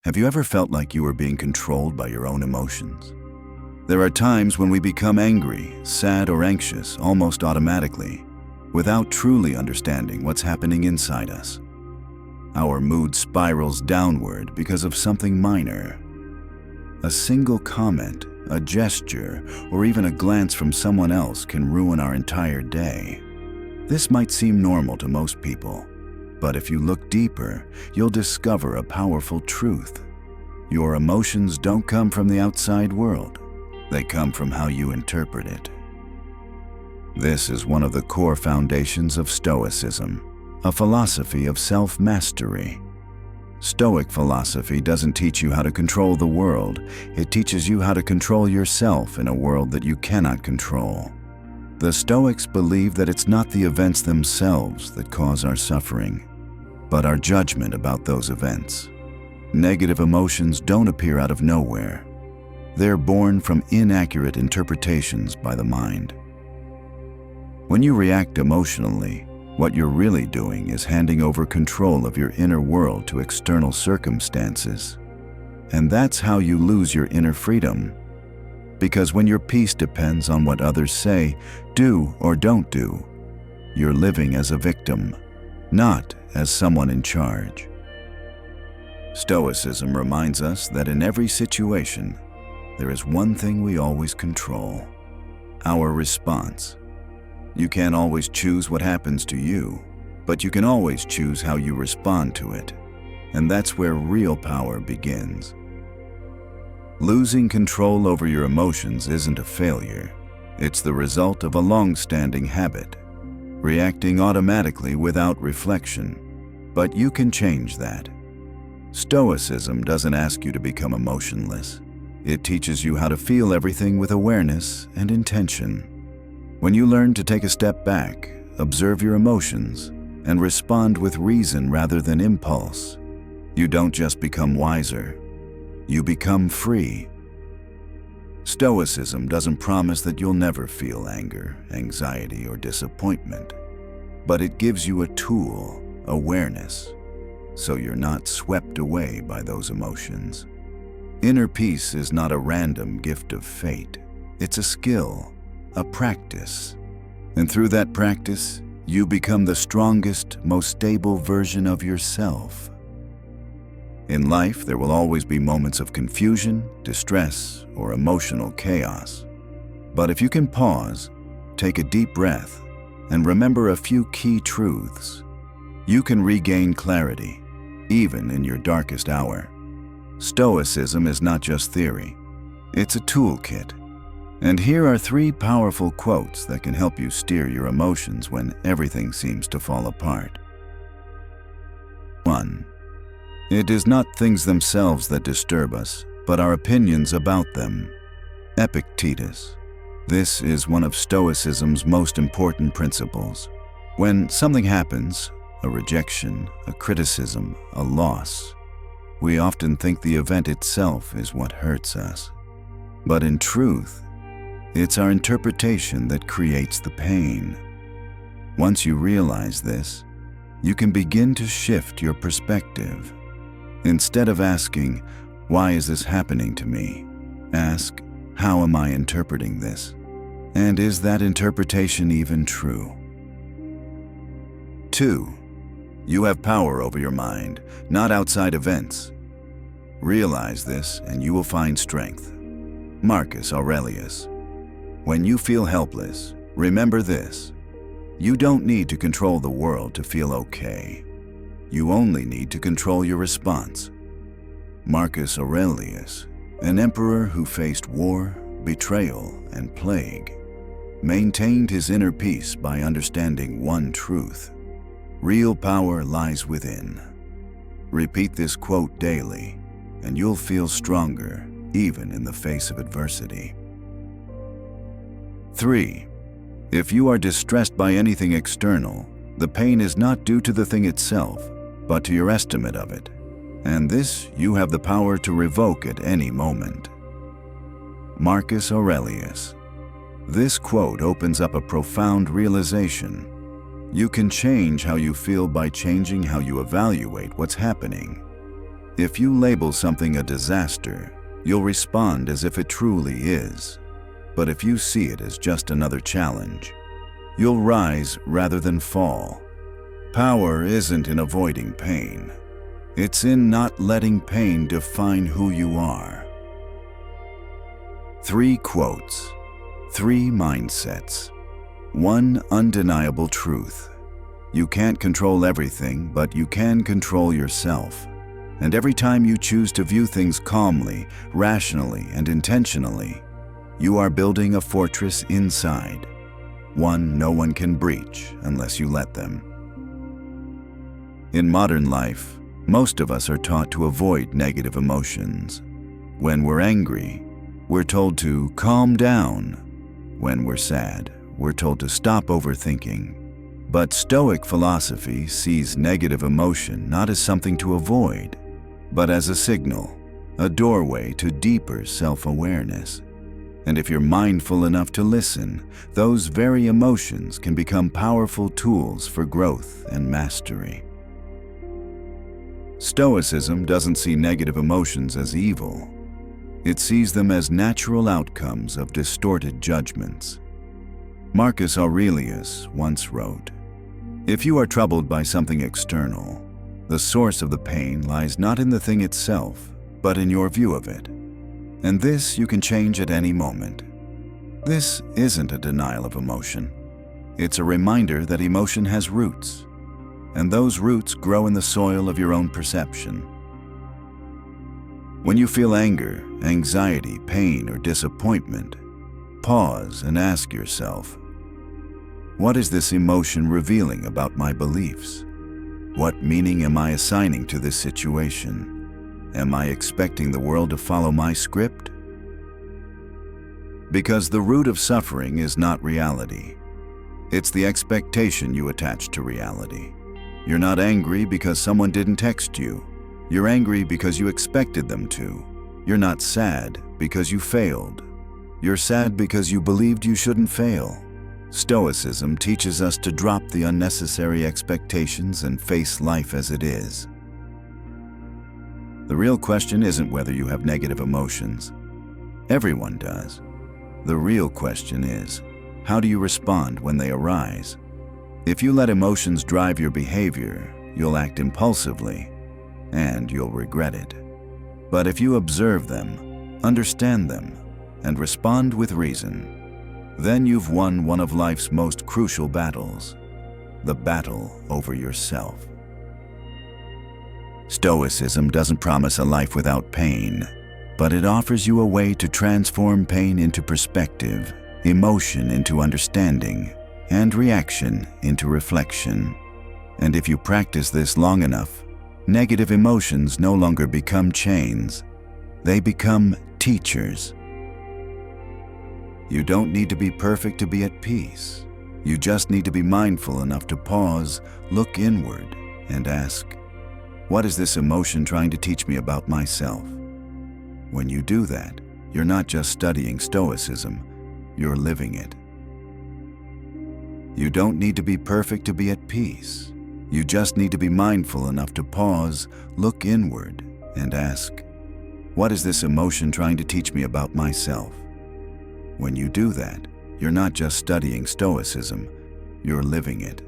Have you ever felt like you were being controlled by your own emotions? There are times when we become angry, sad, or anxious almost automatically, without truly understanding what's happening inside us. Our mood spirals downward because of something minor. A single comment, a gesture, or even a glance from someone else can ruin our entire day. This might seem normal to most people, but if you look deeper, you'll discover a powerful truth. Your emotions don't come from the outside world. They come from how you interpret it. This is one of the core foundations of Stoicism, a philosophy of self-mastery. Stoic philosophy doesn't teach you how to control the world. It teaches you how to control yourself in a world that you cannot control. The Stoics believe that it's not the events themselves that cause our suffering, but our judgment about those events. Negative emotions don't appear out of nowhere. They're born from inaccurate interpretations by the mind. When you react emotionally, what you're really doing is handing over control of your inner world to external circumstances. And that's how you lose your inner freedom. Because when your peace depends on what others say, do, or don't do, you're living as a victim, not as someone in charge. Stoicism reminds us that in every situation, there is one thing we always control: our response. You can't always choose what happens to you, but you can always choose how you respond to it. And that's where real power begins. Losing control over your emotions isn't a failure. It's the result of a long-standing habit, reacting automatically without reflection. But you can change that. Stoicism doesn't ask you to become emotionless. It teaches you how to feel everything with awareness and intention. When you learn to take a step back, observe your emotions, and respond with reason rather than impulse, you don't just become wiser, you become free. Stoicism doesn't promise that you'll never feel anger, anxiety, or disappointment, but it gives you a tool, awareness, so you're not swept away by those emotions. Inner peace is not a random gift of fate. It's a skill, a practice. And through that practice, you become the strongest, most stable version of yourself. In life, there will always be moments of confusion, distress, or emotional chaos. But if you can pause, take a deep breath, and remember a few key truths, you can regain clarity, even in your darkest hour. Stoicism is not just theory. It's a toolkit. And here are 3 powerful quotes that can help you steer your emotions when everything seems to fall apart. 1. It is not things themselves that disturb us, but our opinions about them. Epictetus. This is one of Stoicism's most important principles. When something happens, a rejection, a criticism, a loss, we often think the event itself is what hurts us. But in truth, it's our interpretation that creates the pain. Once you realize this, you can begin to shift your perspective. Instead of asking, "Why is this happening to me?" ask, "How am I interpreting this? And is that interpretation even true?" 2. You have power over your mind, not outside events. Realize this and you will find strength. Marcus Aurelius. When you feel helpless, remember this: you don't need to control the world to feel okay. You only need to control your response. Marcus Aurelius, an emperor who faced war, betrayal, and plague, maintained his inner peace by understanding one truth: real power lies within. Repeat this quote daily, and you'll feel stronger, even in the face of adversity. 3. If you are distressed by anything external, the pain is not due to the thing itself, but to your estimate of it. And this you have the power to revoke at any moment. Marcus Aurelius. This quote opens up a profound realization. You can change how you feel by changing how you evaluate what's happening. If you label something a disaster, you'll respond as if it truly is. But if you see it as just another challenge, you'll rise rather than fall. Power isn't in avoiding pain. It's in not letting pain define who you are. 3 quotes, 3 mindsets, 1 undeniable truth. You can't control everything, but you can control yourself. And every time you choose to view things calmly, rationally, and intentionally, you are building a fortress inside, one no one can breach unless you let them. In modern life, most of us are taught to avoid negative emotions. When we're angry, we're told to calm down. When we're sad, we're told to stop overthinking. But Stoic philosophy sees negative emotion not as something to avoid, but as a signal, a doorway to deeper self-awareness. And if you're mindful enough to listen, those very emotions can become powerful tools for growth and mastery. Stoicism doesn't see negative emotions as evil. It sees them as natural outcomes of distorted judgments. Marcus Aurelius once wrote, "If you are troubled by something external, the source of the pain lies not in the thing itself, but in your view of it. And this you can change at any moment." This isn't a denial of emotion. It's a reminder that emotion has roots, and those roots grow in the soil of your own perception. When you feel anger, anxiety, pain, or disappointment, pause and ask yourself, what is this emotion revealing about my beliefs? What meaning am I assigning to this situation? Am I expecting the world to follow my script? Because the root of suffering is not reality. It's the expectation you attach to reality. You're not angry because someone didn't text you. You're angry because you expected them to. You're not sad because you failed. You're sad because you believed you shouldn't fail. Stoicism teaches us to drop the unnecessary expectations and face life as it is. The real question isn't whether you have negative emotions. Everyone does. The real question is, how do you respond when they arise? If you let emotions drive your behavior, you'll act impulsively, and you'll regret it. But if you observe them, understand them, and respond with reason, then you've won one of life's most crucial battles, the battle over yourself. Stoicism doesn't promise a life without pain, but it offers you a way to transform pain into perspective, emotion into understanding, and reaction into reflection. And if you practice this long enough, negative emotions no longer become chains. They become teachers. You don't need to be perfect to be at peace. You just need to be mindful enough to pause, look inward, and ask, what is this emotion trying to teach me about myself? When you do that, you're not just studying Stoicism, you're living it. You don't need to be perfect to be at peace. You just need to be mindful enough to pause, look inward, and ask, what is this emotion trying to teach me about myself? When you do that, you're not just studying Stoicism, you're living it.